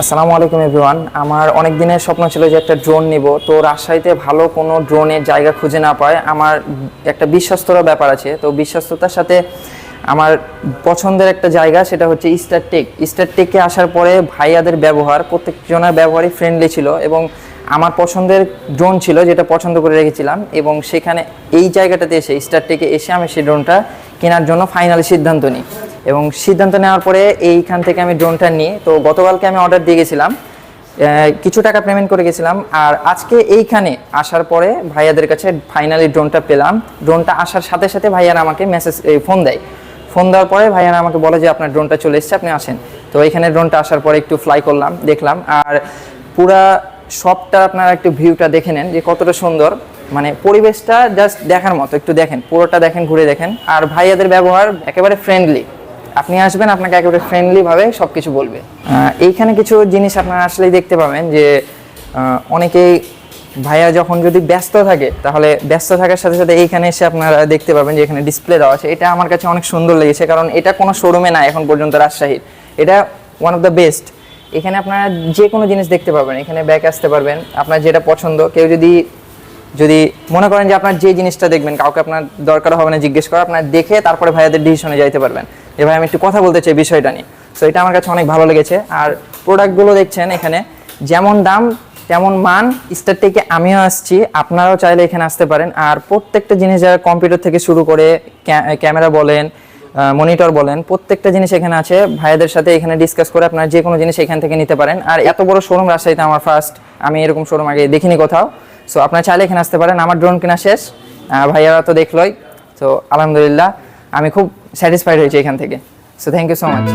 আসসালামু আলাইকুম এভরিওয়ান। আমার অনেক দিনের স্বপ্ন ছিল যে একটা ড্রোন নিব, তো রাজশাহীতে ভালো কোনো ড্রোনের জায়গা খুঁজে না পায়। আমার একটা বিশ্বস্ততার ব্যাপার আছে, তো বিশ্বস্ততার সাথে আমার পছন্দের একটা জায়গা সেটা হচ্ছে স্টারটেকে আসার পরে ভাইয়াদের ব্যবহার, প্রত্যেকজনের ব্যবহারই ফ্রেন্ডলি ছিল এবং আমার পছন্দের ড্রোন ছিল যেটা পছন্দ করে রেখেছিলাম। এবং সেখানে এই জায়গাটাতে এসে স্টারটেকে এসে আমি সেই ড্রোনটা কেনার জন্য ফাইনালি সিদ্ধান্ত নিই। এবং সিদ্ধান্ত নেওয়ার পরে এইখান থেকে আমি ড্রোনটা নিই। তো গতকালকে আমি অর্ডার দিয়ে গেছিলাম, কিছু টাকা পেমেন্ট করে গেছিলাম, আর আজকে এইখানে আসার পরে ভাইয়াদের কাছে ফাইনালি ড্রোনটা পেলাম। ড্রোনটা আসার সাথে সাথে ভাইয়ারা আমাকে ফোন দেয়। ফোন দেওয়ার পরে ভাইয়ারা আমাকে বলে যে আপনার ড্রোনটা চলে এসেছে, আপনি আসেন। তো এখানে ড্রোনটা আসার পরে একটু ফ্লাই করলাম, দেখলাম, আর পুরা সবটা আপনারা একটু ভিউটা দেখে নেন যে কতটা সুন্দর। মানে পরিবেশটা জাস্ট দেখার মতো, একটু দেখেন, পুরোটা দেখেন, ঘুরে দেখেন। আর ভাইয়াদের ব্যবহার একেবারে ফ্রেন্ডলি। আপনি আসবেন, আপনাকে একেবারে ফ্রেন্ডলিভাবে সব কিছু বলবে। এইখানে কিছু জিনিস আপনারা আসলেই দেখতে পাবেন যে অনেকেই ভাইয়া যখন যদি ব্যস্ত থাকে, তাহলে ব্যস্ত থাকার সাথে সাথে এইখানে এসে আপনারা দেখতে পাবেন যে এখানে ডিসপ্লে দেওয়া আছে। এটা আমার কাছে অনেক সুন্দর লেগেছে, কারণ এটা কোনো শোরুমে না এখন পর্যন্ত রাজশাহীর। এটা ওয়ান অফ দ্য বেস্ট। এখানে আপনারা যে কোনো জিনিস দেখতে পারবেন, এখানে ব্যাক আসতে পারবেন, আপনার যেটা পছন্দ। কেউ যদি মনে করেন যে আপনার যে জিনিসটা দেখবেন, কাউকে আপনার দরকার হবে না জিজ্ঞেস করা, আপনার দেখে তারপরে ভাইয়াদের ডিসিশনে যাইতে পারবেন যে ভাই আমি একটু কথা বলতে চাই বিষয়টা নিয়ে। সো এটা আমার কাছে অনেক ভালো লেগেছে। আর প্রোডাক্টগুলো দেখছেন এখানে যেমন দাম তেমন মান। স্টারটেকে আমিও আসছি, আপনারাও চাইলে এখানে আসতে পারেন। আর প্রত্যেকটা জিনিস, যারা কম্পিউটার থেকে শুরু করে ক্যামেরা বলেন, মনিটর বলেন, প্রত্যেকটা জিনিস এখানে আছে। ভাইয়াদের সাথে এখানে ডিসকাস করে আপনারা যে কোনো জিনিস এখান থেকে নিতে পারেন। আর এত বড় শোরুম রাজশাহীতে আমার ফার্স্ট, আমি এরকম শোরুম আগে দেখিনি কোথাও। সো আপনারা চাইলে এখানে আসতে পারেন। আমার ড্রোন কেনা শেষ, ভাইয়ারা তো দেখলোই। তো আলহামদুলিল্লাহ আমি খুব স্যাটিসফাইড হয়েছি এখান থেকে। So thank you so much.